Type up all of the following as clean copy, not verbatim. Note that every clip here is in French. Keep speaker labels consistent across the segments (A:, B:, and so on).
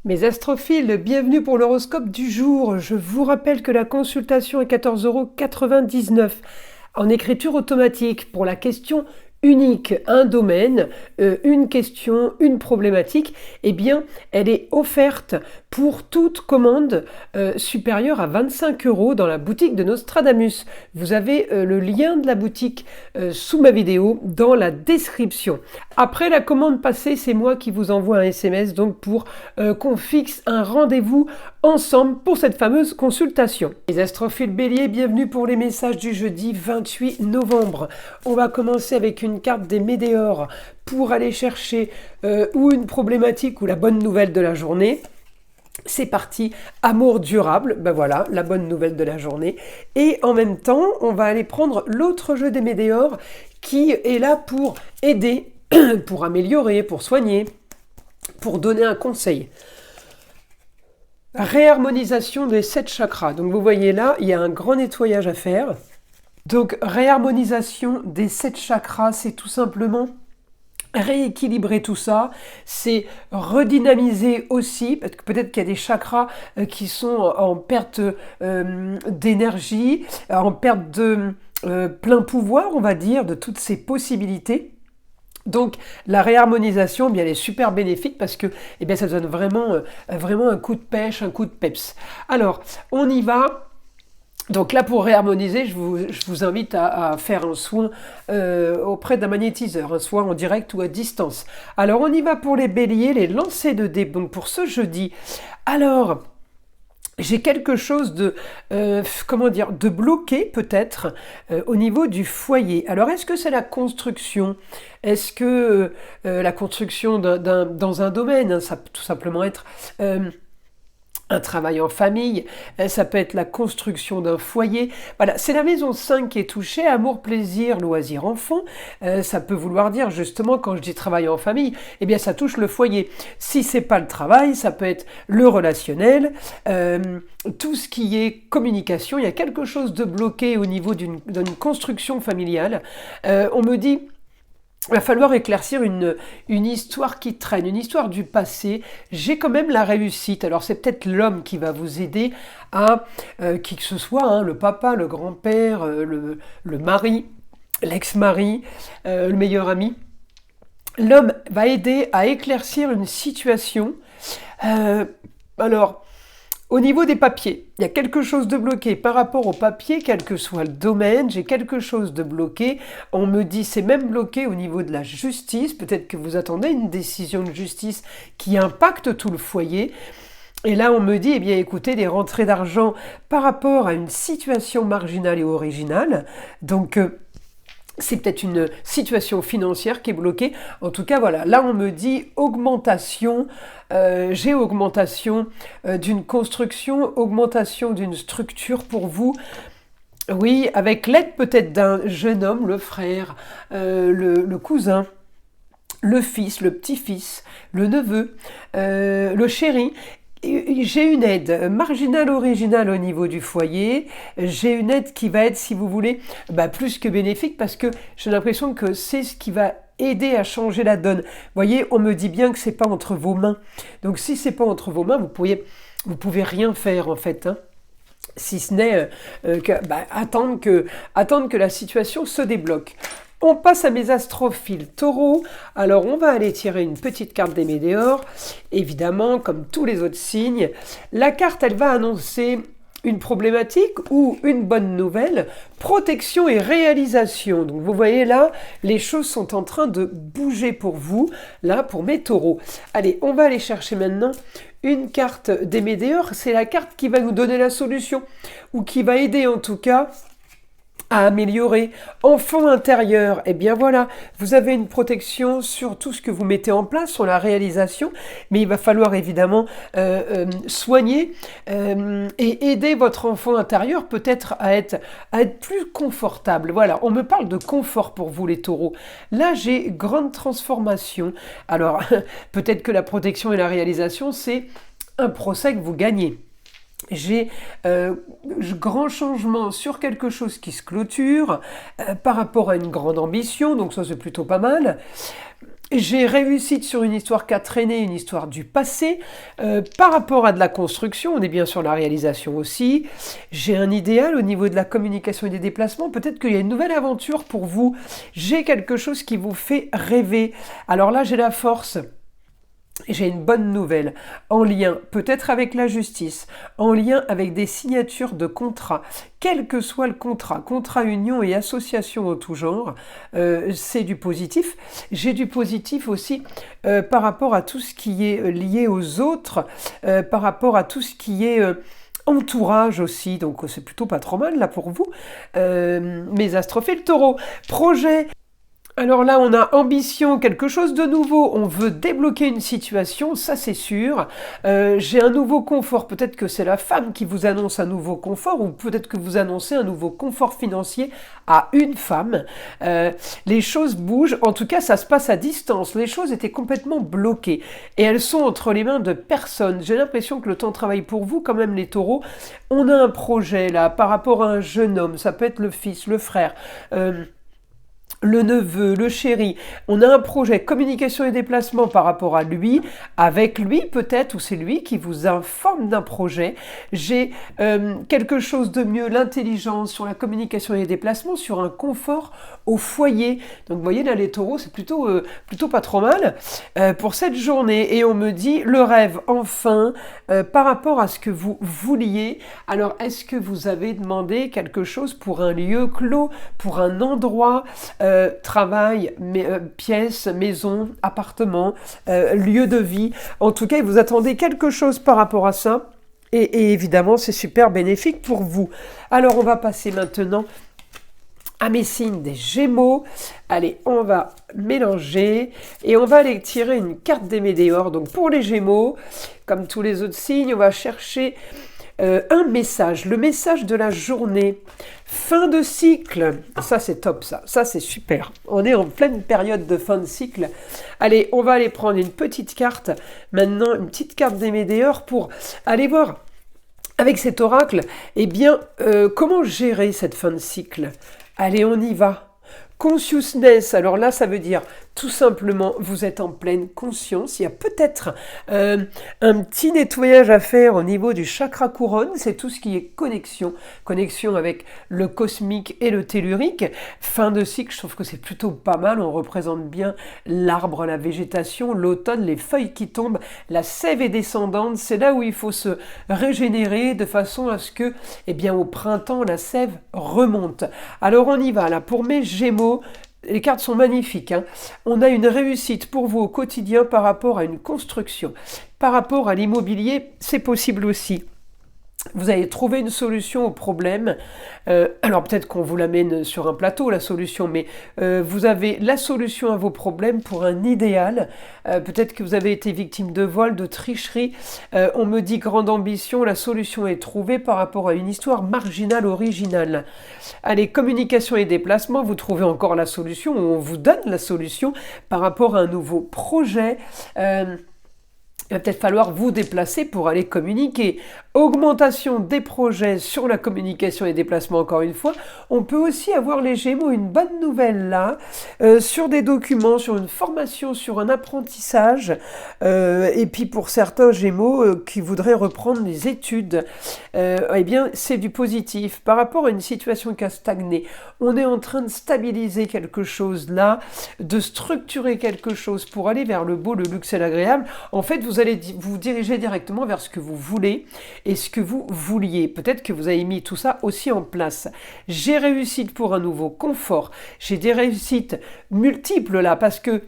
A: Mes astrophiles, bienvenue pour l'horoscope du jour. Je vous rappelle que la consultation est 14,99 € en écriture automatique pour la question unique, un domaine, une question, une problématique. Eh bien, elle est offerte pour toute commande supérieure à 25 € dans la boutique de Nostradamus. Vous avez le lien de la boutique sous ma vidéo dans la description. Après la commande passée, c'est moi qui vous envoie un SMS donc pour qu'on fixe un rendez-vous ensemble pour cette fameuse consultation. Les astrophiles béliers, bienvenue pour les messages du jeudi 28 novembre. On va commencer avec une carte des météores pour aller chercher ou une problématique ou la bonne nouvelle de la journée. C'est parti, amour durable, ben voilà, la bonne nouvelle de la journée. Et en même temps, on va aller prendre l'autre jeu des météores qui est là pour aider, pour améliorer, pour soigner, pour donner un conseil. Réharmonisation des 7 chakras. Donc vous voyez là, il y a un grand nettoyage à faire. Donc réharmonisation des 7 chakras, c'est tout simplement rééquilibrer tout ça, c'est redynamiser aussi, parce que peut-être qu'il y a des chakras qui sont en perte d'énergie, en perte de plein pouvoir, on va dire, de toutes ces possibilités. Donc la réharmonisation, eh bien, elle est super bénéfique parce que eh bien, ça donne vraiment un coup de pêche, un coup de peps. Alors, on y va. Donc là, pour réharmoniser, je vous invite à faire un soin auprès d'un magnétiseur, un soin en direct ou à distance. Alors, on y va pour les béliers, les lancers de dés. Donc pour ce jeudi, alors, j'ai quelque chose de, de bloqué peut-être au niveau du foyer. Alors, est-ce que c'est la construction? Est-ce que la construction dans un domaine, hein, ça peut tout simplement être un travail en famille, ça peut être la construction d'un foyer. Voilà, c'est la maison 5 qui est touchée, amour, plaisir, loisir, enfant. Ça peut vouloir dire justement, quand je dis travail en famille, eh bien ça touche le foyer. Si c'est pas le travail, ça peut être le relationnel, tout ce qui est communication. Il y a quelque chose de bloqué au niveau d'une construction familiale. On me dit... Il va falloir éclaircir une histoire qui traîne, une histoire du passé. J'ai quand même la réussite. Alors c'est peut-être l'homme qui va vous aider à, qui que ce soit, hein, le papa, le grand-père, le mari, l'ex-mari, le meilleur ami. L'homme va aider à éclaircir une situation. Alors... Au niveau des papiers, il y a quelque chose de bloqué par rapport aux papiers, quel que soit le domaine, j'ai quelque chose de bloqué. On me dit c'est même bloqué au niveau de la justice, peut-être que vous attendez une décision de justice qui impacte tout le foyer. Et là, on me dit, eh bien, écoutez, des rentrées d'argent par rapport à une situation marginale et originale. Donc... c'est peut-être une situation financière qui est bloquée. En tout cas, voilà. Là, on me dit augmentation, j'ai augmentation d'une construction, augmentation d'une structure pour vous. Oui, avec l'aide peut-être d'un jeune homme, le frère, le cousin, le fils, le petit-fils, le neveu, le chéri. J'ai une aide marginale originale au niveau du foyer, j'ai une aide qui va être, si vous voulez, plus que bénéfique parce que j'ai l'impression que c'est ce qui va aider à changer la donne. Vous voyez, on me dit bien que c'est pas entre vos mains. Donc si c'est pas entre vos mains, vous pouvez rien faire en fait, hein. Si ce n'est attendre que la situation se débloque. On passe à mes astrophiles taureaux. Alors, on va aller tirer une petite carte des météores. Évidemment, comme tous les autres signes, la carte, elle va annoncer une problématique ou une bonne nouvelle, protection et réalisation. Donc, vous voyez là, les choses sont en train de bouger pour vous, là, pour mes taureaux. Allez, on va aller chercher maintenant une carte des météores. C'est la carte qui va nous donner la solution ou qui va aider en tout cas à améliorer. Enfant intérieur, eh bien voilà, vous avez une protection sur tout ce que vous mettez en place, sur la réalisation, mais il va falloir évidemment soigner et aider votre enfant intérieur peut-être à être plus confortable. Voilà, on me parle de confort pour vous les taureaux. Là, j'ai grande transformation. Alors, peut-être que la protection et la réalisation, c'est un procès que vous gagnez. J'ai grand changement sur quelque chose qui se clôture par rapport à une grande ambition, donc ça c'est plutôt pas mal. J'ai réussi sur une histoire qui a traîné, une histoire du passé. Par rapport à de la construction, on est bien sur la réalisation aussi. J'ai un idéal au niveau de la communication et des déplacements. Peut-être qu'il y a une nouvelle aventure pour vous. J'ai quelque chose qui vous fait rêver. Alors là, j'ai la force. J'ai une bonne nouvelle, en lien peut-être avec la justice, en lien avec des signatures de contrats, quel que soit le contrat, contrat, union et association en tout genre, c'est du positif. J'ai du positif aussi par rapport à tout ce qui est lié aux autres, par rapport à tout ce qui est entourage aussi, donc c'est plutôt pas trop mal là pour vous. Mes astres fait le taureau. Projet. Alors là, on a ambition, quelque chose de nouveau, on veut débloquer une situation, ça c'est sûr. J'ai un nouveau confort, peut-être que c'est la femme qui vous annonce un nouveau confort, ou peut-être que vous annoncez un nouveau confort financier à une femme. Les choses bougent, en tout cas ça se passe à distance, les choses étaient complètement bloquées, et elles sont entre les mains de personne. J'ai l'impression que le temps travaille pour vous, quand même les taureaux. On a un projet là, par rapport à un jeune homme, ça peut être le fils, le frère, le neveu, le chéri, on a un projet communication et déplacement par rapport à lui, avec lui peut-être, ou c'est lui qui vous informe d'un projet. J'ai quelque chose de mieux, l'intelligence sur la communication et les déplacements, sur un confort au foyer. Donc vous voyez là les taureaux, c'est plutôt pas trop mal pour cette journée. Et on me dit le rêve enfin par rapport à ce que vous vouliez. Alors est-ce que vous avez demandé quelque chose pour un lieu clos, pour un endroit travail, pièce, maison, appartement, lieu de vie. En tout cas, vous attendez quelque chose par rapport à ça. Et évidemment, c'est super bénéfique pour vous. Alors, on va passer maintenant à mes signes des Gémeaux. Allez, on va mélanger et on va aller tirer une carte des Météores. Donc, pour les Gémeaux, comme tous les autres signes, on va chercher un message, le message de la journée. Fin de cycle, ça c'est top, ça c'est super. On est en pleine période de fin de cycle. Allez, on va aller prendre une petite carte, maintenant une petite carte des Météores pour aller voir avec cet oracle, eh bien, comment gérer cette fin de cycle. Allez, on y va. Consciousness, alors là ça veut dire tout simplement vous êtes en pleine conscience, il y a peut-être un petit nettoyage à faire au niveau du chakra couronne, c'est tout ce qui est connexion avec le cosmique et le tellurique. Fin de cycle, je trouve que c'est plutôt pas mal, on représente bien l'arbre, la végétation, l'automne, les feuilles qui tombent, la sève est descendante, c'est là où il faut se régénérer de façon à ce que, eh bien au printemps, la sève remonte. Alors on y va là, pour mes Gémeaux, les cartes sont magnifiques, hein. On a une réussite pour vous au quotidien par rapport à une construction. Par rapport à l'immobilier, c'est possible aussi. Vous allez trouver une solution au problème. Alors peut-être qu'on vous l'amène sur un plateau, la solution, mais vous avez la solution à vos problèmes pour un idéal. Peut-être que vous avez été victime de vol, de tricherie. On me dit grande ambition, la solution est trouvée par rapport à une histoire marginale, originale. Allez, communication et déplacement, vous trouvez encore la solution, ou on vous donne la solution par rapport à un nouveau projet. Il va peut-être falloir vous déplacer pour aller communiquer. Augmentation des projets sur la communication et déplacement, encore une fois. On peut aussi avoir les Gémeaux, une bonne nouvelle là, sur des documents, sur une formation, sur un apprentissage. Et puis pour certains Gémeaux qui voudraient reprendre les études, eh bien c'est du positif. Par rapport à une situation qui a stagné, on est en train de stabiliser quelque chose là, de structurer quelque chose pour aller vers le beau, le luxe et l'agréable. En fait, vous allez vous diriger directement vers ce que vous voulez et ce que vous vouliez. Peut-être que vous avez mis tout ça aussi en place. J'ai réussite pour un nouveau confort. J'ai des réussites multiples là parce que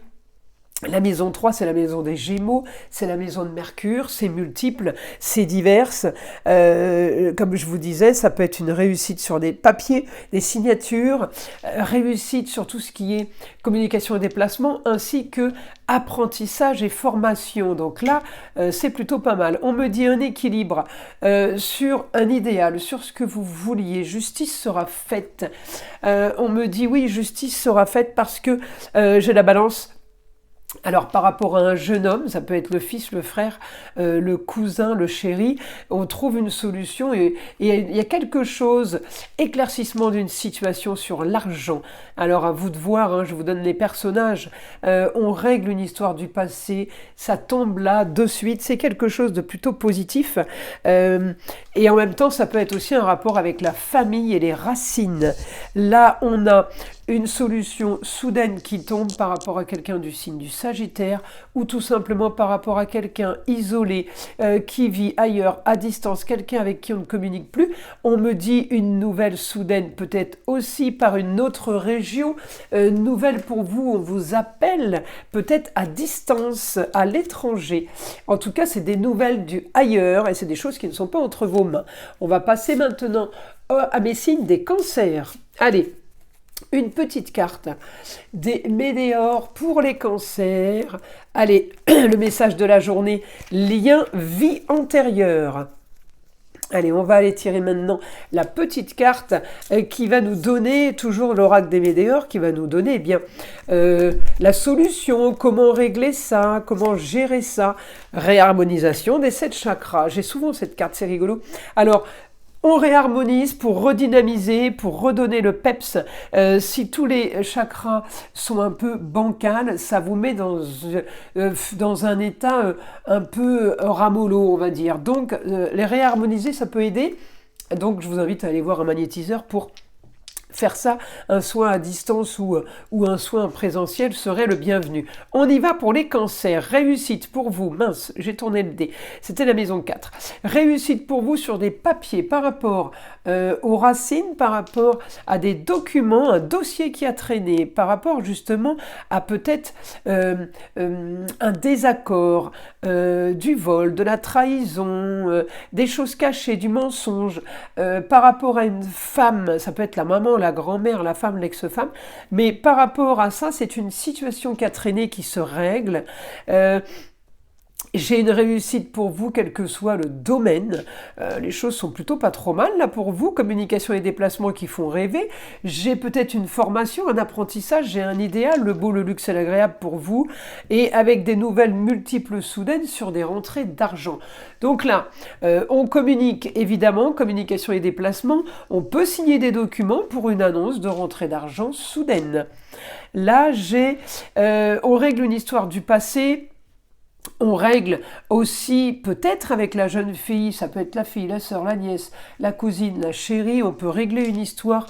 A: la maison 3, c'est la maison des Gémeaux, c'est la maison de Mercure, c'est multiple, c'est diverse. Comme je vous disais, ça peut être une réussite sur des papiers, des signatures, réussite sur tout ce qui est communication et déplacement, ainsi que apprentissage et formation. Donc là, c'est plutôt pas mal. On me dit un équilibre sur un idéal, sur ce que vous vouliez. Justice sera faite. On me dit oui, justice sera faite parce que j'ai la balance. Alors par rapport à un jeune homme, ça peut être le fils, le frère, le cousin, le chéri, on trouve une solution et il y a quelque chose, éclaircissement d'une situation sur l'argent. Alors à vous de voir, hein, je vous donne les personnages, on règle une histoire du passé, ça tombe là de suite, c'est quelque chose de plutôt positif. Et en même temps, ça peut être aussi un rapport avec la famille et les racines. Là, on a une solution soudaine qui tombe par rapport à quelqu'un du signe du Sagittaire ou tout simplement par rapport à quelqu'un isolé qui vit ailleurs, à distance, quelqu'un avec qui on ne communique plus. On me dit une nouvelle soudaine, peut-être aussi par une autre région. Nouvelle pour vous, on vous appelle peut-être à distance, à l'étranger. En tout cas, c'est des nouvelles du ailleurs et c'est des choses qui ne sont pas entre vos mains. On va passer maintenant à mes signes des cancers. Allez, une petite carte des météores pour les cancers. Allez, le message de la journée, lien vie antérieure. Allez, on va aller tirer maintenant la petite carte qui va nous donner, toujours l'oracle des météores, qui va nous donner eh bien la solution, comment régler ça, comment gérer ça. Réharmonisation des 7 chakras. J'ai souvent cette carte, c'est rigolo. Alors, on réharmonise pour redynamiser, pour redonner le peps. Si tous les chakras sont un peu bancals, ça vous met dans un état un peu ramollo, on va dire. Donc, les réharmoniser, ça peut aider. Donc, je vous invite à aller voir un magnétiseur pour faire ça, un soin à distance ou un soin en présentiel serait le bienvenu. On y va pour les cancers. Réussite pour vous. Mince, j'ai tourné le dé. C'était la maison 4. Réussite pour vous sur des papiers par rapport aux racines, par rapport à des documents, un dossier qui a traîné, par rapport justement à peut-être un désaccord, du vol, de la trahison, des choses cachées, du mensonge, par rapport à une femme, ça peut être la maman, la grand-mère, la femme, l'ex-femme, mais par rapport à ça, c'est une situation qui a traîné, qui se règle. J'ai une réussite pour vous, quel que soit le domaine. Les choses sont plutôt pas trop mal là pour vous. Communication et déplacements qui font rêver. J'ai peut-être une formation, un apprentissage, j'ai un idéal, le beau, le luxe et l'agréable pour vous. Et avec des nouvelles multiples soudaines sur des rentrées d'argent. Donc là, on communique évidemment, communication et déplacements. On peut signer des documents pour une annonce de rentrée d'argent soudaine. Là, on règle une histoire du passé. On règle aussi peut-être avec la jeune fille, ça peut être la fille, la sœur, la nièce, la cousine, la chérie, on peut régler une histoire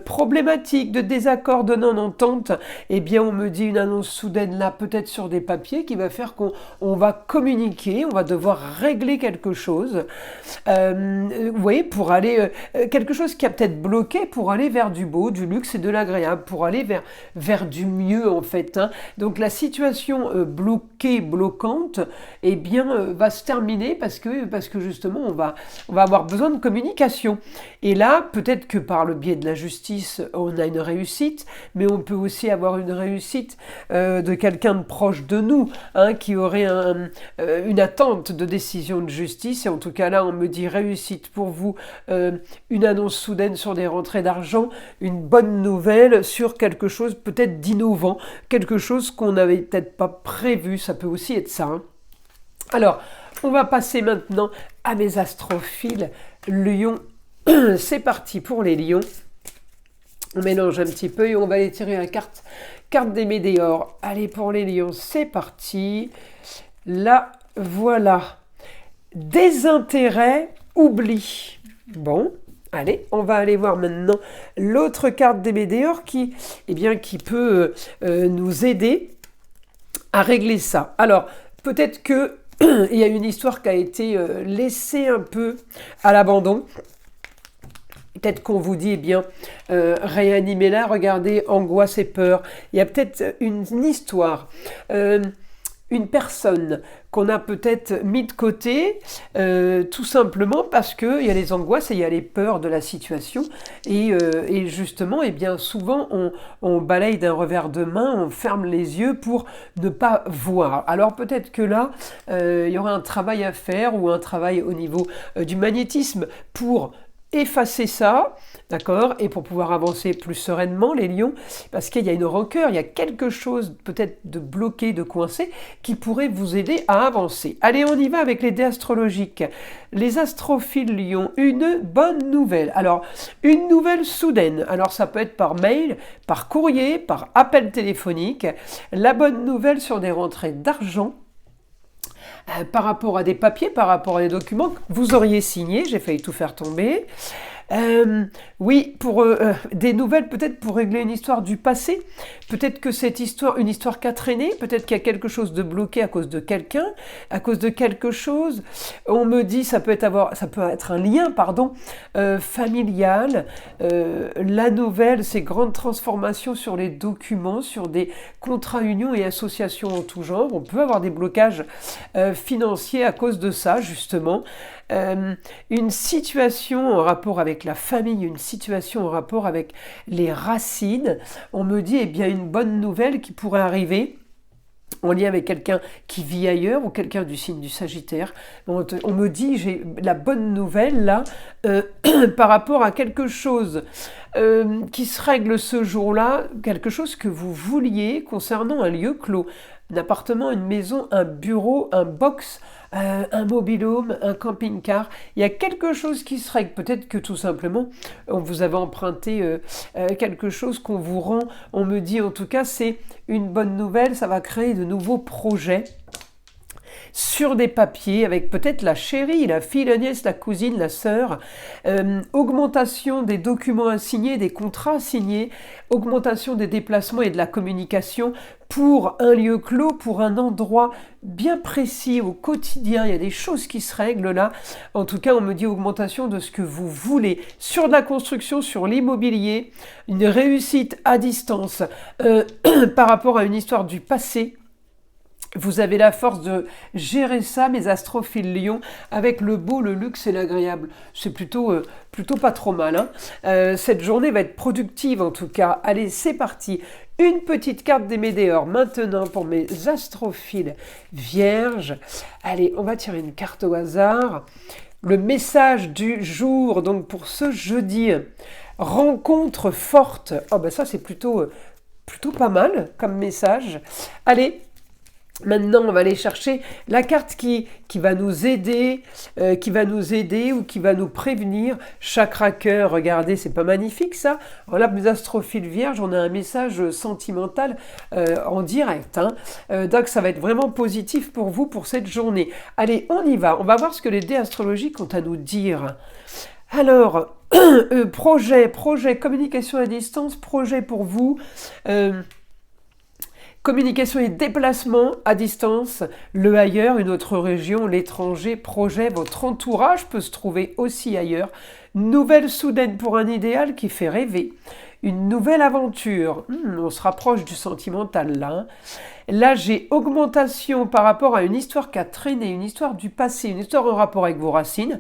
A: problématique de désaccord, de non-entente. Eh bien, on me dit une annonce soudaine là, peut-être sur des papiers, qui va faire qu'on va communiquer, on va devoir régler quelque chose. Vous voyez, pour aller, quelque chose qui a peut-être bloqué pour aller vers du beau, du luxe et de l'agréable, pour aller vers du mieux en fait. Hein. Donc la situation bloquante, eh bien, va se terminer parce que justement, on va avoir besoin de communication. Et là, peut-être que par le biais de la justice, on a une réussite, mais on peut aussi avoir une réussite de quelqu'un de proche de nous, hein, qui aurait une attente de décision de justice. Et en tout cas, là, on me dit réussite pour vous, une annonce soudaine sur des rentrées d'argent, une bonne nouvelle sur quelque chose peut-être d'innovant, quelque chose qu'on n'avait peut-être pas prévu. Ça peut aussi être ça. Hein. Alors, on va passer maintenant à mes astrophiles Lion. C'est parti pour les lions. On mélange un petit peu et on va aller tirer la carte des météores. Allez, pour les lions, c'est parti. Là, voilà. Désintérêt, oubli. Bon, allez, on va aller voir maintenant l'autre carte des météores qui peut nous aider à régler ça. Alors, peut-être que il y a une histoire qui a été laissée un peu à l'abandon. Peut-être qu'on vous dit, réanimez-la, regardez, angoisse et peur. Il y a peut-être une histoire, une personne qu'on a peut-être mis de côté, tout simplement parce qu'il y a les angoisses et il y a les peurs de la situation. Et justement, souvent, on balaye d'un revers de main, on ferme les yeux pour ne pas voir. Alors peut-être que là, il y aura un travail à faire ou un travail au niveau du magnétisme pour effacer ça, d'accord, et pour pouvoir avancer plus sereinement, les lions, parce qu'il y a une rancœur, il y a quelque chose peut-être de bloqué, de coincé, qui pourrait vous aider à avancer. Allez, on y va avec les dés astrologiques. Les astrophiles lions, une bonne nouvelle. Alors, une nouvelle soudaine. Alors, ça peut être par mail, par courrier, par appel téléphonique. La bonne nouvelle sur des rentrées d'argent, par rapport à des papiers, par rapport à des documents que vous auriez signés. J'ai failli tout faire tomber. Oui, pour des nouvelles, peut-être pour régler une histoire du passé. Peut-être que cette histoire, une histoire qui a traîné, peut-être qu'il y a quelque chose de bloqué à cause de quelqu'un, à cause de quelque chose. On me dit, ça peut être un lien, pardon, familial. La nouvelle, c'est grande transformation sur les documents, sur des contrats, unions et associations en tout genre. On peut avoir des blocages financiers à cause de ça, justement. Une situation en rapport avec la famille, une situation en rapport avec les racines. On me dit, eh bien, une bonne nouvelle qui pourrait arriver en lien avec quelqu'un qui vit ailleurs ou quelqu'un du signe du Sagittaire. On me dit, j'ai la bonne nouvelle là, par rapport à quelque chose qui se règle ce jour-là, quelque chose que vous vouliez concernant un lieu clos, un appartement, une maison, un bureau, un box, un mobil-home, un camping-car. Il y a quelque chose qui se règle. Peut-être que tout simplement, on vous avait emprunté quelque chose qu'on vous rend. On me dit en tout cas, c'est une bonne nouvelle. Ça va créer de nouveaux projets sur des papiers, avec peut-être la chérie, la fille, la nièce, la cousine, la sœur, augmentation des documents à signer, des contrats à signer, augmentation des déplacements et de la communication pour un lieu clos, pour un endroit bien précis au quotidien. Il y a des choses qui se règlent là. En tout cas, on me dit augmentation de ce que vous voulez sur de la construction, sur l'immobilier, une réussite à distance par rapport à une histoire du passé. Vous avez la force de gérer ça, mes astrophiles lions, avec le beau, le luxe et l'agréable. C'est plutôt pas trop mal, hein. Cette journée va être productive en tout cas. Allez, c'est parti. Une petite carte des météores maintenant pour mes astrophiles vierges. Allez, on va tirer une carte au hasard. Le message du jour, donc pour ce jeudi. Rencontre forte. Oh ben ça c'est plutôt pas mal comme message. Allez. Maintenant, on va aller chercher la carte qui va nous aider, ou qui va nous prévenir. Chakra cœur, regardez, c'est pas magnifique ça. Alors là, mes astrophiles vierges, on a un message sentimental en direct. Donc ça va être vraiment positif pour vous pour cette journée. Allez, on y va. On va voir ce que les dés astrologiques ont à nous dire. Alors, projet, communication à distance, projet pour vous. Communication et déplacement à distance, le ailleurs, une autre région, l'étranger, projet, votre entourage peut se trouver aussi ailleurs. Nouvelle soudaine pour un idéal qui fait rêver. Une nouvelle aventure, on se rapproche du sentimental là. Là, j'ai augmentation par rapport à une histoire qui a traîné, une histoire du passé, une histoire en rapport avec vos racines.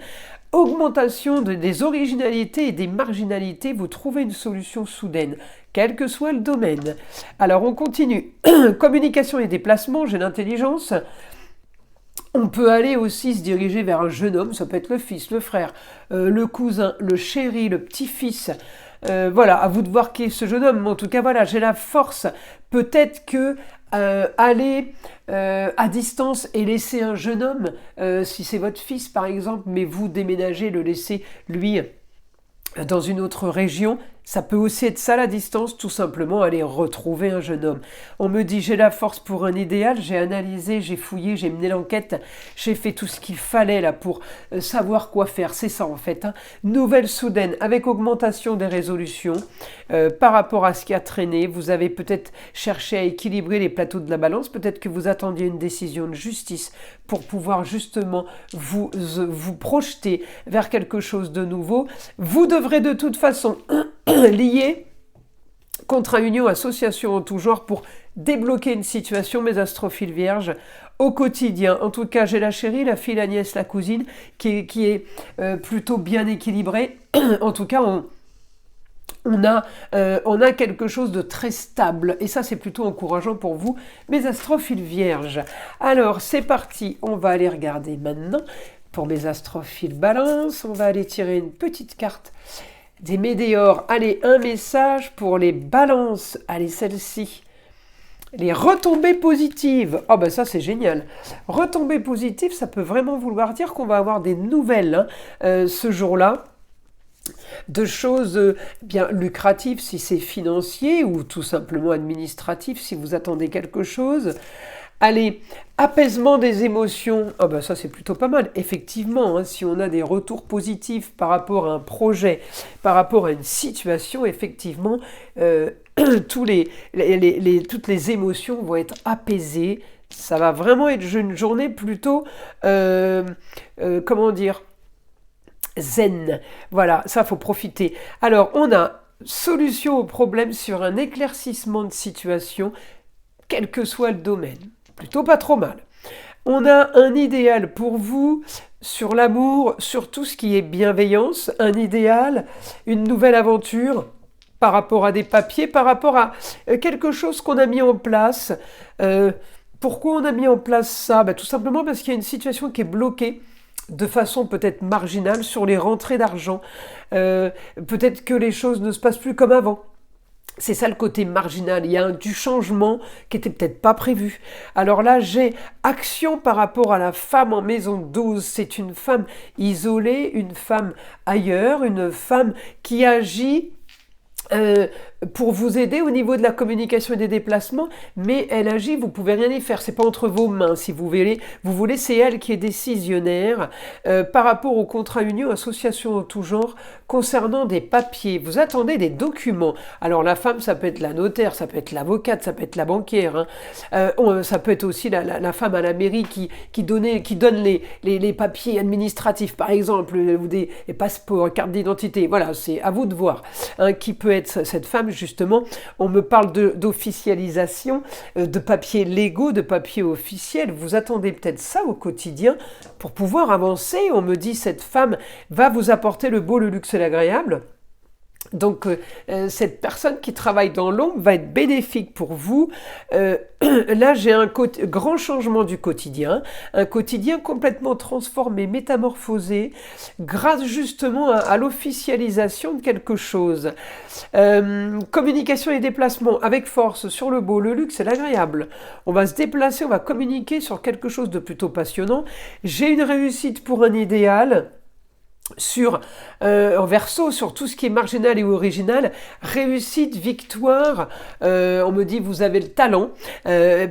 A: Augmentation des originalités et des marginalités, vous trouvez une solution soudaine, quel que soit le domaine. Alors on continue. Communication et déplacement, j'ai l'intelligence. On peut aller aussi se diriger vers un jeune homme, ça peut être le fils, le frère, le cousin, le chéri, le petit-fils. Voilà, à vous de voir qui est ce jeune homme. Mais en tout cas, voilà, j'ai la force. Peut-être que aller à distance et laisser un jeune homme, si c'est votre fils par exemple, mais vous déménagez, le laisser lui dans une autre région, ça peut aussi être ça la distance, tout simplement aller retrouver un jeune homme. On me dit j'ai la force pour un idéal, j'ai analysé, j'ai fouillé, j'ai mené l'enquête, j'ai fait tout ce qu'il fallait là pour savoir quoi faire, c'est ça en fait. Nouvelle soudaine avec augmentation des résolutions par rapport à ce qui a traîné. Vous avez peut-être cherché à équilibrer les plateaux de la balance, peut-être que vous attendiez une décision de justice pour pouvoir justement vous projeter vers quelque chose de nouveau. Vous devrez de toute façon lié, contrat, union, association en tout genre pour débloquer une situation, mes astrophiles vierges, au quotidien. En tout cas, j'ai la chérie, la fille, la nièce, la cousine qui est plutôt bien équilibrée. En tout cas, on a quelque chose de très stable et ça c'est plutôt encourageant pour vous, mes astrophiles vierges. Alors c'est parti, on va aller regarder maintenant Pour mes astrophiles balance, on va aller tirer une petite carte des météores. Allez, un message pour les balances. Allez, celle-ci. Les retombées positives. Oh ben ça c'est génial. Retombées positives, ça peut vraiment vouloir dire qu'on va avoir des nouvelles ce jour-là. De choses bien lucratives si c'est financier ou tout simplement administratif si vous attendez quelque chose. Allez, apaisement des émotions, ah ben ça c'est plutôt pas mal. Effectivement, si on a des retours positifs par rapport à un projet, par rapport à une situation, effectivement, toutes les émotions vont être apaisées. Ça va vraiment être une journée plutôt, comment dire, zen. Voilà, ça faut profiter. Alors, on a solution au problème sur un éclaircissement de situation, quel que soit le domaine. Plutôt pas trop mal. On a un idéal pour vous sur l'amour, sur tout ce qui est bienveillance, un idéal, une nouvelle aventure par rapport à des papiers, par rapport à quelque chose qu'on a mis en place. Pourquoi on a mis en place ça ? Tout simplement parce qu'il y a une situation qui est bloquée de façon peut-être marginale sur les rentrées d'argent. Peut-être que les choses ne se passent plus comme avant. C'est ça le côté marginal, il y a du changement qui n'était peut-être pas prévu. Alors là, j'ai action par rapport à la femme en maison 12. C'est une femme isolée, une femme ailleurs, une femme qui agit pour vous aider au niveau de la communication et des déplacements, mais elle agit, vous pouvez rien y faire, c'est pas entre vos mains, si vous voulez, c'est elle qui est décisionnaire par rapport au contrat union, association en tout genre, concernant des papiers. Vous attendez des documents. Alors la femme, ça peut être la notaire, ça peut être l'avocate, ça peut être la banquière, ça peut être aussi la femme à la mairie qui donne les papiers administratifs, par exemple, ou des passeports, cartes d'identité. Voilà, c'est à vous de voir qui peut être cette femme. Justement, on me parle d'officialisation, de papiers légaux, de papiers officiels. Vous attendez peut-être ça au quotidien pour pouvoir avancer. On me dit cette femme va vous apporter le beau, le luxe et l'agréable. Donc, cette personne qui travaille dans l'ombre va être bénéfique pour vous. Là, j'ai un grand changement du quotidien, un quotidien complètement transformé, métamorphosé, grâce justement à l'officialisation de quelque chose. Communication et déplacement avec force sur le beau, le luxe et l'agréable. On va se déplacer, on va communiquer sur quelque chose de plutôt passionnant. J'ai une réussite pour un idéal. En verso, sur tout ce qui est marginal et original, réussite, victoire, on me dit vous avez le talent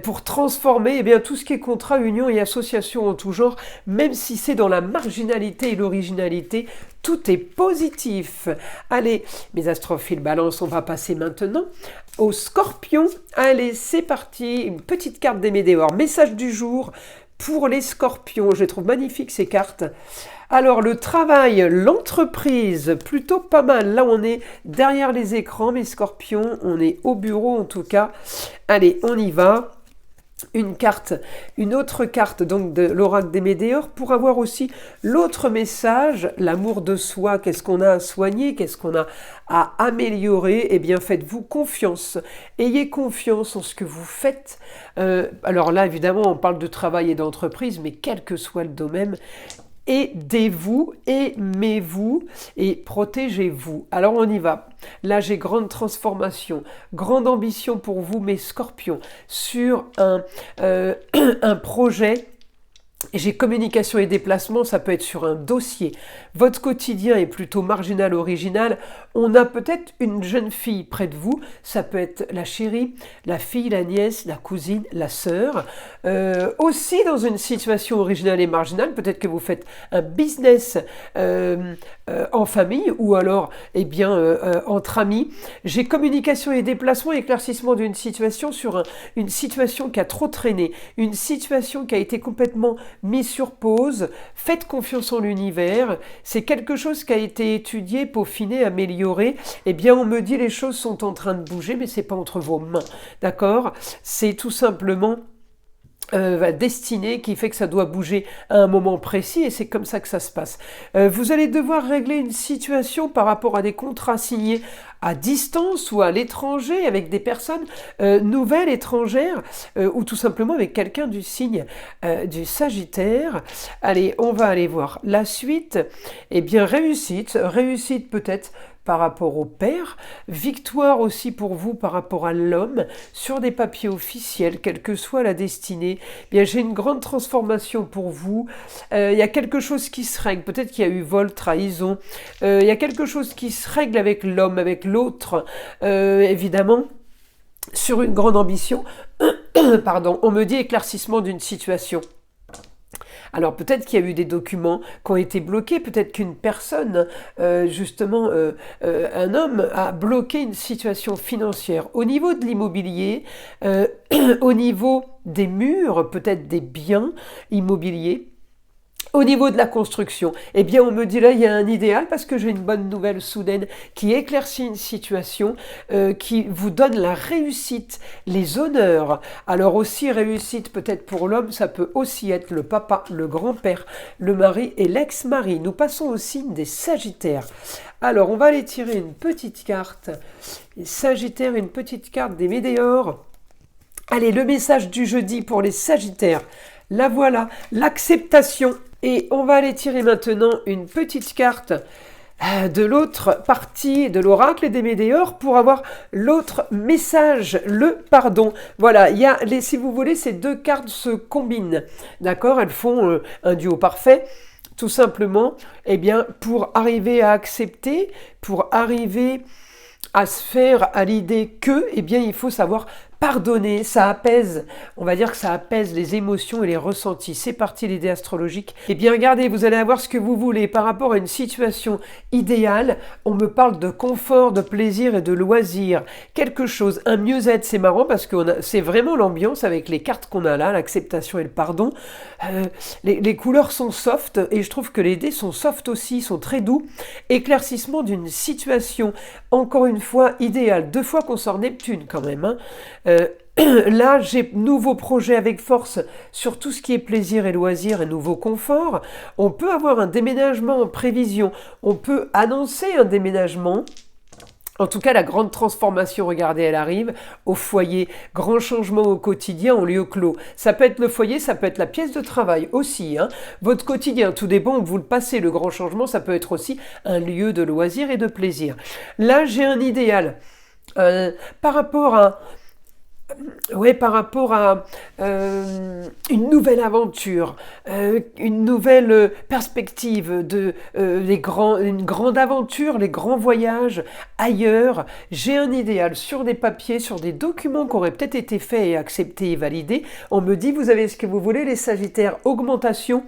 A: pour transformer tout ce qui est contrat, union et association en tout genre, même si c'est dans la marginalité et l'originalité, tout est positif. Allez, mes astrophiles balance, on va passer maintenant au scorpion. Allez, c'est parti, une petite carte des météores, message du jour pour les scorpions. Je les trouve magnifiques ces cartes. Alors, le travail, l'entreprise, plutôt pas mal. Là, on est derrière les écrans, mes scorpions. On est au bureau, en tout cas. Allez, on y va. Une autre carte donc de l'oracle des météores pour avoir aussi l'autre message, l'amour de soi. Qu'est-ce qu'on a à soigner? Qu'est-ce qu'on a à améliorer? Eh bien, faites-vous confiance. Ayez confiance en ce que vous faites. Alors là, évidemment, on parle de travail et d'entreprise, mais quel que soit le domaine, aidez-vous, aimez-vous et protégez-vous. Alors on y va. Là j'ai grande transformation, grande ambition pour vous mes scorpions sur un projet. J'ai communication et déplacement, ça peut être sur un dossier. Votre quotidien est plutôt marginal, original. On a peut-être une jeune fille près de vous. Ça peut être la chérie, la fille, la nièce, la cousine, la sœur. Aussi dans une situation originale et marginale, peut-être que vous faites un business en famille ou alors entre amis. J'ai communication et déplacement, éclaircissement d'une situation sur une situation qui a trop traîné, une situation qui a été complètement mis sur pause, faites confiance en l'univers, c'est quelque chose qui a été étudié, peaufiné, amélioré, eh bien on me dit les choses sont en train de bouger, mais c'est pas entre vos mains, d'accord? C'est tout simplement destinée qui fait que ça doit bouger à un moment précis et c'est comme ça que ça se passe. Vous allez devoir régler une situation par rapport à des contrats signés à distance ou à l'étranger avec des personnes nouvelles, étrangères, ou tout simplement avec quelqu'un du signe du Sagittaire. Allez, on va aller voir la suite. Eh bien, réussite peut-être par rapport au père, victoire aussi pour vous par rapport à l'homme, sur des papiers officiels, quelle que soit la destinée. Eh bien, j'ai une grande transformation pour vous. Il y a quelque chose qui se règle, peut-être qu'il y a eu vol, trahison. Il y a quelque chose qui se règle avec l'homme, avec l'autre, évidemment, sur une grande ambition. Pardon, on me dit éclaircissement d'une situation. Alors peut-être qu'il y a eu des documents qui ont été bloqués, peut-être qu'une personne, justement, un homme a bloqué une situation financière au niveau de l'immobilier, au niveau des murs, peut-être des biens immobiliers. Au niveau de la construction, eh bien on me dit là il y a un idéal parce que j'ai une bonne nouvelle soudaine qui éclaircit une situation, qui vous donne la réussite, les honneurs. Alors aussi réussite peut-être pour l'homme, ça peut aussi être le papa, le grand-père, le mari et l'ex-mari. Nous passons au signe des Sagittaires. Alors on va aller tirer une petite carte. Les Sagittaires, une petite carte des Météores. Allez, le message du jeudi pour les Sagittaires. La voilà, l'acceptation. Et on va aller tirer maintenant une petite carte de l'autre partie de l'oracle et des Météores pour avoir l'autre message, le pardon. Voilà, il y a si vous voulez, ces deux cartes se combinent. D'accord, elles font un duo parfait. Tout simplement, eh bien, pour arriver à accepter, pour arriver à se faire à l'idée que, eh bien, il faut savoir pardonner, ça apaise, on va dire que ça apaise les émotions et les ressentis. C'est parti l'idée astrologique. Eh bien regardez, vous allez avoir ce que vous voulez par rapport à une situation idéale. On me parle de confort, de plaisir et de loisir. Quelque chose, un mieux-être, c'est marrant parce que c'est vraiment l'ambiance avec les cartes qu'on a là, l'acceptation et le pardon. Les couleurs sont soft et je trouve que les dés sont soft aussi, sont très doux. Éclaircissement d'une situation, encore une fois, idéale. 2 fois qu'on sort Neptune quand même, hein. Là, j'ai nouveau projet avec force sur tout ce qui est plaisir et loisir et nouveau confort. On peut avoir un déménagement en prévision. On peut annoncer un déménagement. En tout cas, la grande transformation, regardez, elle arrive au foyer. Grand changement au quotidien en lieu clos. Ça peut être le foyer, ça peut être la pièce de travail aussi, hein. Votre quotidien, tout dépend où vous le passez. Le grand changement, ça peut être aussi un lieu de loisir et de plaisir. Là, j'ai un idéal. Par rapport à une nouvelle aventure, une nouvelle perspective, une grande aventure, les grands voyages ailleurs. J'ai un idéal sur des papiers, sur des documents qui auraient peut-être été faits et acceptés et validés. On me dit, vous avez ce que vous voulez, les Sagittaires, augmentation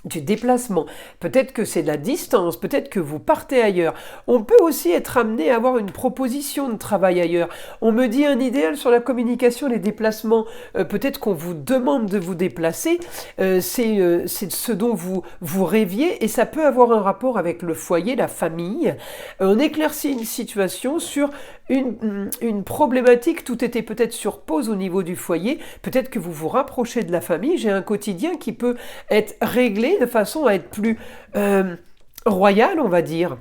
A: du déplacement, peut-être que c'est de la distance, peut-être que vous partez ailleurs. On peut aussi être amené à avoir une proposition de travail ailleurs. On me dit un idéal sur la communication, les déplacements, peut-être qu'on vous demande de vous déplacer, c'est ce dont vous rêviez et ça peut avoir un rapport avec le foyer, la famille. On éclaircit une situation sur une problématique, tout était peut-être sur pause au niveau du foyer, peut-être que vous vous rapprochez de la famille, j'ai un quotidien qui peut être réglé de façon à être plus royal, on va dire.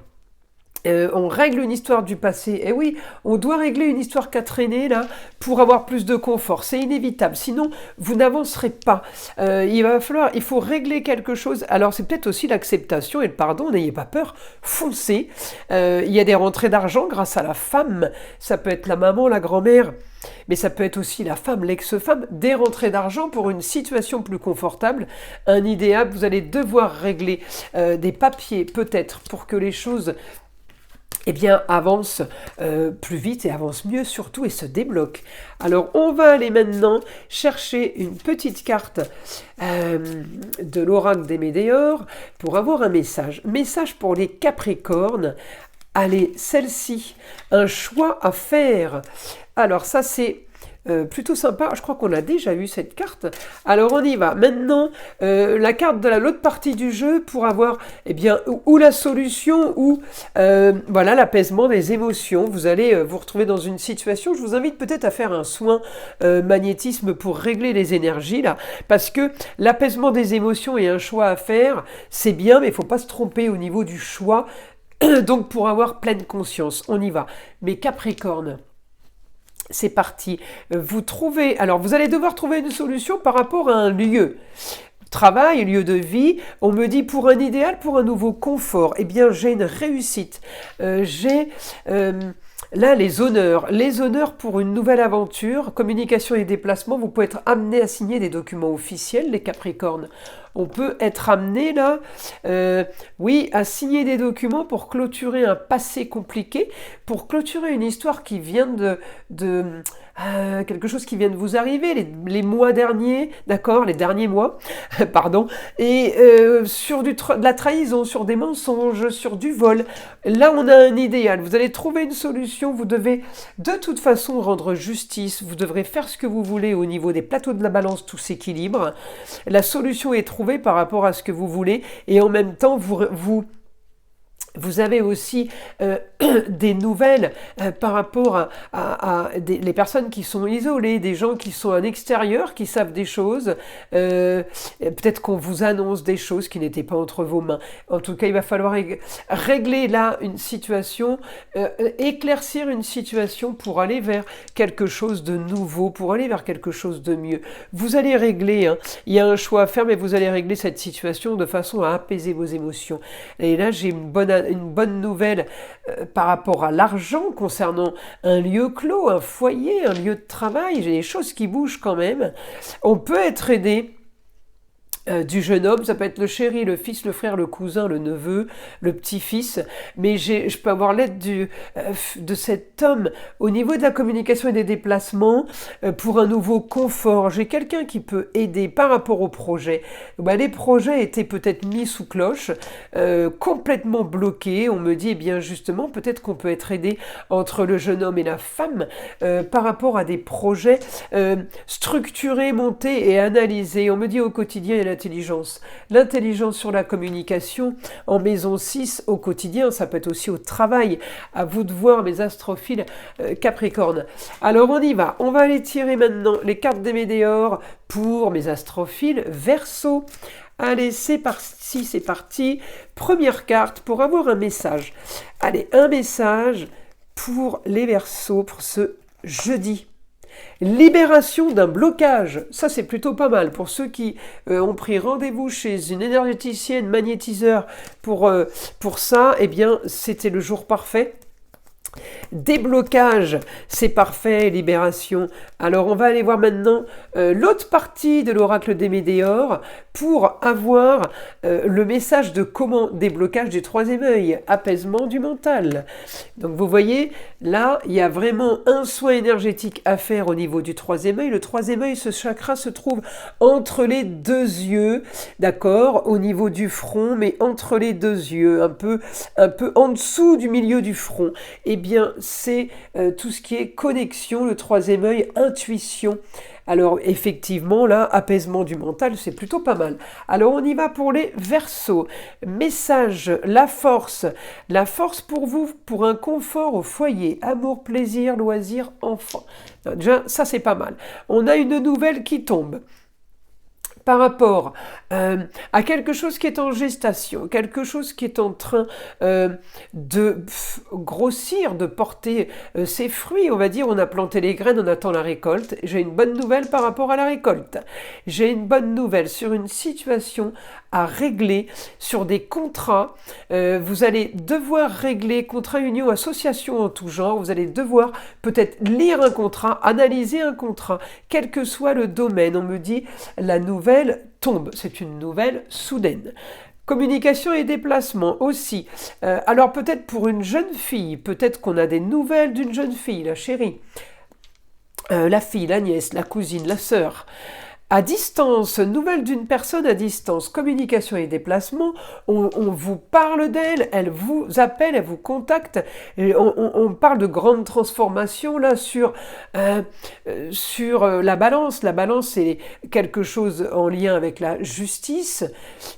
A: On règle une histoire du passé. Et oui, on doit régler une histoire qui a traîné là pour avoir plus de confort. C'est inévitable. Sinon, vous n'avancerez pas. Il faut régler quelque chose. Alors, c'est peut-être aussi l'acceptation et le pardon. N'ayez pas peur. Foncez. Il y a des rentrées d'argent grâce à la femme. Ça peut être la maman, la grand-mère. Mais ça peut être aussi la femme, l'ex-femme, des rentrées d'argent pour une situation plus confortable. Un idéal, vous allez devoir régler des papiers peut-être pour que les choses avance plus vite et avance mieux surtout et se débloque. Alors on va aller maintenant chercher une petite carte de l'oracle des Météores pour avoir un message. Message pour les Capricornes. Allez, celle-ci, un choix à faire. Alors ça c'est plutôt sympa, je crois qu'on a déjà eu cette carte. Alors on y va. Maintenant, la carte de l'autre partie du jeu pour avoir ou la solution ou l'apaisement des émotions. Vous allez vous retrouver dans une situation, je vous invite peut-être à faire un soin magnétisme pour régler les énergies là, parce que l'apaisement des émotions et un choix à faire, c'est bien, mais il ne faut pas se tromper au niveau du choix. Donc pour avoir pleine conscience, on y va. Mais Capricorne, c'est parti. Vous trouvez, alors vous allez devoir trouver une solution par rapport à un lieu. Travail, lieu de vie, on me dit pour un idéal, pour un nouveau confort, eh bien j'ai une réussite, j'ai là les honneurs pour une nouvelle aventure, communication et déplacement, vous pouvez être amené à signer des documents officiels, les Capricornes. On peut être amené là, oui, à signer des documents pour clôturer un passé compliqué, pour clôturer une histoire qui vient de quelque chose qui vient de vous arriver les mois derniers, d'accord, les derniers mois, pardon, et sur de la trahison, sur des mensonges, sur du vol. Là, on a un idéal. Vous allez trouver une solution. Vous devez de toute façon rendre justice. Vous devrez faire ce que vous voulez au niveau des plateaux de la balance, tout s'équilibre. La solution est trouvée par rapport à ce que vous voulez, et en même temps, vous avez aussi des nouvelles par rapport les personnes qui sont isolées, des gens qui sont en extérieur, qui savent des choses. Peut-être qu'on vous annonce des choses qui n'étaient pas entre vos mains. En tout cas, il va falloir régler là une situation, éclaircir une situation pour aller vers quelque chose de nouveau, pour aller vers quelque chose de mieux. Vous allez régler, hein, il y a un choix à faire, mais vous allez régler cette situation de façon à apaiser vos émotions. Et là, j'ai une bonne nouvelle par rapport à l'argent concernant un lieu clos, un foyer, un lieu de travail. J'ai des choses qui bougent quand même. On peut être aidé du jeune homme, ça peut être le chéri, le fils, le frère, le cousin, le neveu, le petit-fils, mais je peux avoir l'aide de cet homme au niveau de la communication et des déplacements pour un nouveau confort. J'ai quelqu'un qui peut aider par rapport au projet. Les projets étaient peut-être mis sous cloche, complètement bloqués. On me dit, eh bien justement, peut-être qu'on peut être aidé entre le jeune homme et la femme par rapport à des projets structurés, montés et analysés. On me dit au quotidien, il y a l'intelligence sur la communication en maison 6 au quotidien, ça peut être aussi au travail. À vous de voir, mes astrophiles Capricorne. Alors on y va, on va aller tirer maintenant les cartes des Météores pour mes astrophiles Verseau. Allez, c'est parti. Première carte pour avoir un message. Allez, un message pour les Verseaux pour ce jeudi. Libération d'un blocage, ça c'est plutôt pas mal pour ceux qui ont pris rendez-vous chez une énergéticienne, magnétiseur pour ça, eh bien c'était le jour parfait. Déblocage, c'est parfait, libération. Alors on va aller voir maintenant l'autre partie de l'oracle des Météores pour avoir le message de comment déblocage du troisième œil, apaisement du mental. Donc vous voyez, là il y a vraiment un soin énergétique à faire au niveau du troisième œil. Le troisième œil, ce chakra se trouve entre les deux yeux, d'accord, au niveau du front, mais entre les deux yeux, un peu en dessous du milieu du front. Eh bien, c'est tout ce qui est connexion, le troisième œil, intuition. Alors effectivement, là, apaisement du mental, c'est plutôt pas mal. Alors on y va pour les Verseaux. Message, la force. La force pour vous, pour un confort au foyer. Amour, plaisir, loisir, enfant. Déjà, ça c'est pas mal. On a une nouvelle qui tombe. Par rapport à quelque chose qui est en gestation, quelque chose qui est en train de grossir, de porter ses fruits, on va dire, on a planté les graines, on attend la récolte. J'ai une bonne nouvelle par rapport à la récolte. J'ai une bonne nouvelle sur une situation à régler, sur des contrats. Vous allez devoir régler contrat, union, association en tout genre. Vous allez devoir peut-être lire un contrat, analyser un contrat, quel que soit le domaine. On me dit la nouvelle tombe, c'est une nouvelle soudaine. Communication et déplacement aussi. Alors peut-être pour une jeune fille, peut-être qu'on a des nouvelles d'une jeune fille, la chérie, la fille, la nièce, la cousine, la sœur. À distance, nouvelle d'une personne à distance, communication et déplacement, on vous parle d'elle, elle vous appelle, elle vous contacte, et on parle de grandes transformations là sur la balance. La balance, c'est quelque chose en lien avec la justice,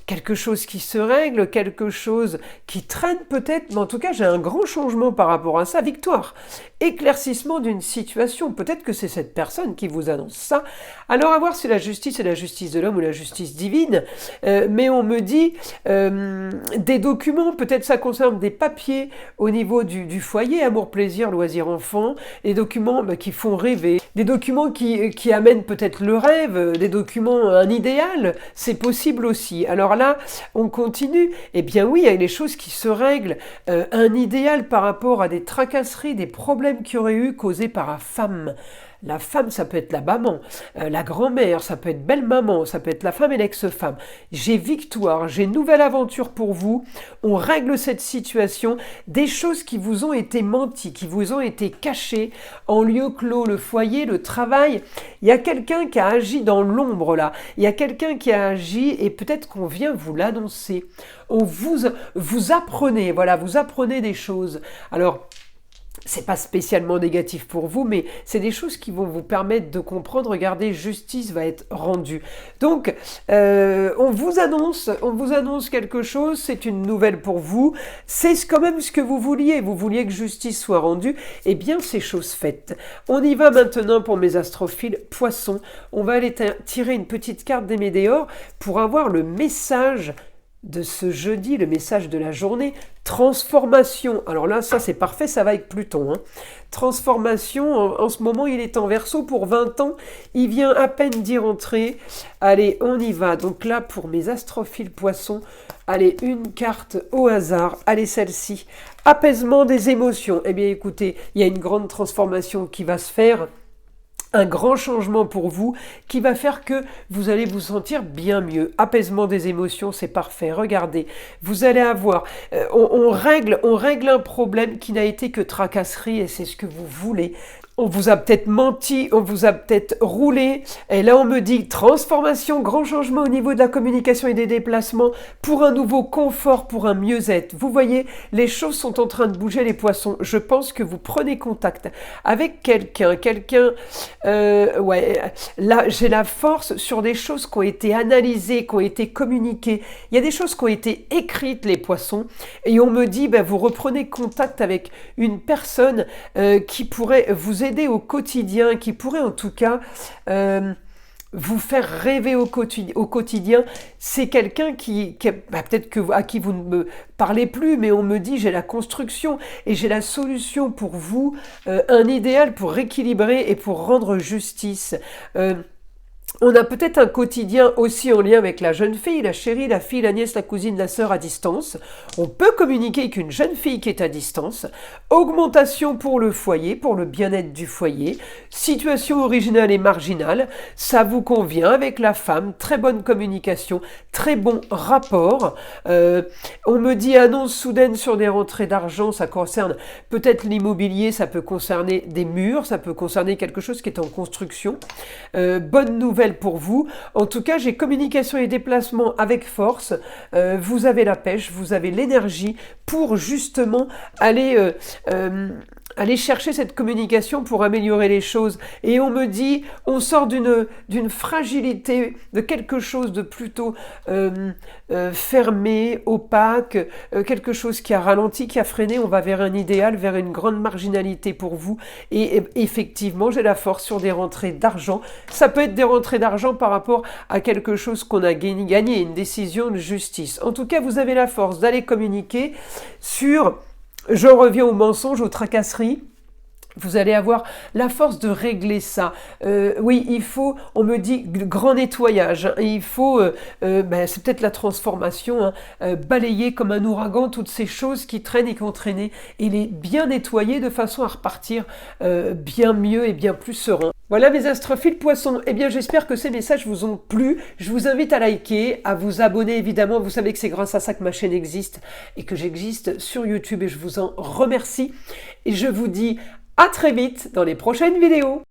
A: quelque chose qui se règle, quelque chose qui traîne peut-être, mais en tout cas j'ai un grand changement par rapport à ça. Victoire, éclaircissement d'une situation, peut-être que c'est cette personne qui vous annonce ça. Alors à voir si la justice et la justice de l'homme ou la justice divine, mais on me dit des documents, peut-être ça concerne des papiers au niveau du foyer, amour, plaisir, loisir, enfant, des documents qui font rêver, des documents qui amènent peut-être le rêve, des documents, un idéal, c'est possible aussi. Alors là, on continue, eh bien oui, il y a des choses qui se règlent, un idéal par rapport à des tracasseries, des problèmes qui auraient eu causés par la femme. La femme, ça peut être la maman, la grand-mère, ça peut être belle-maman, ça peut être la femme et l'ex-femme. J'ai victoire, j'ai nouvelle aventure pour vous. On règle cette situation. Des choses qui vous ont été menties, qui vous ont été cachées en lieu clos, le foyer, le travail. Il y a quelqu'un qui a agi dans l'ombre là. Il y a quelqu'un qui a agi et peut-être qu'on vient vous l'annoncer. Vous apprenez, voilà, vous apprenez des choses. Alors, c'est pas spécialement négatif pour vous, mais c'est des choses qui vont vous permettre de comprendre. Regardez, justice va être rendue. Donc, on vous annonce quelque chose, c'est une nouvelle pour vous. C'est quand même ce que vous vouliez. Vous vouliez que justice soit rendue. Eh bien, c'est chose faite. On y va maintenant pour mes astrophiles poissons. On va aller tirer une petite carte des Météores pour avoir le message de ce jeudi, le message de la journée, transformation. Alors là, ça c'est parfait, ça va avec Pluton. Transformation, en ce moment il est en Verseau pour 20 ans, il vient à peine d'y rentrer. Allez, on y va. Donc là, pour mes astrophiles poissons, allez, une carte au hasard. Allez, celle-ci. Apaisement des émotions. Eh bien écoutez, il y a une grande transformation qui va se faire. Un grand changement pour vous qui va faire que vous allez vous sentir bien mieux. Apaisement des émotions, c'est parfait. Regardez, vous allez avoir... on règle un problème qui n'a été que tracasserie et c'est ce que vous voulez. On vous a peut-être menti, on vous a peut-être roulé. Et là, on me dit transformation, grand changement au niveau de la communication et des déplacements pour un nouveau confort, pour un mieux-être. Vous voyez, les choses sont en train de bouger, les poissons. Je pense que vous prenez contact avec quelqu'un. Ouais, là, j'ai la force sur des choses qui ont été analysées, qui ont été communiquées. Il y a des choses qui ont été écrites, les poissons. Et on me dit, vous reprenez contact avec une personne qui pourrait vous aider au quotidien, qui pourrait en tout cas vous faire rêver au quotidien. C'est quelqu'un qui peut-être à qui vous ne me parlez plus, mais on me dit j'ai la construction et j'ai la solution pour vous, un idéal pour rééquilibrer et pour rendre justice. On a peut-être un quotidien aussi en lien avec la jeune fille, la chérie, la fille, la nièce, la cousine, la sœur à distance. On peut communiquer avec une jeune fille qui est à distance. Augmentation pour le foyer, pour le bien-être du foyer. Situation originale et marginale. Ça vous convient avec la femme. Très bonne communication, très bon rapport. On me dit annonce soudaine sur des rentrées d'argent. Ça concerne peut-être l'immobilier, ça peut concerner des murs, ça peut concerner quelque chose qui est en construction. Bonne nouvelle pour vous. En tout cas, j'ai communication et déplacement avec force. Vous avez la pêche, vous avez l'énergie pour justement aller chercher cette communication pour améliorer les choses. Et on me dit, on sort d'une fragilité, de quelque chose de plutôt fermé, opaque, quelque chose qui a ralenti, qui a freiné. On va vers un idéal, vers une grande marginalité pour vous. Et effectivement, j'ai la force sur des rentrées d'argent. Ça peut être des rentrées d'argent par rapport à quelque chose qu'on a gagné, une décision de justice. En tout cas, vous avez la force d'aller communiquer sur... J'en reviens aux mensonges, aux tracasseries. Vous allez avoir la force de régler ça. Oui, il faut, on me dit, grand nettoyage. Il faut, c'est peut-être la transformation, balayer comme un ouragan toutes ces choses qui traînent et qui ont traîné et les bien nettoyer de façon à repartir bien mieux et bien plus serein. Voilà mes astrophiles poissons. Eh bien, j'espère que ces messages vous ont plu. Je vous invite à liker, à vous abonner évidemment. Vous savez que c'est grâce à ça que ma chaîne existe et que j'existe sur YouTube et je vous en remercie. Et je vous dis à très vite dans les prochaines vidéos.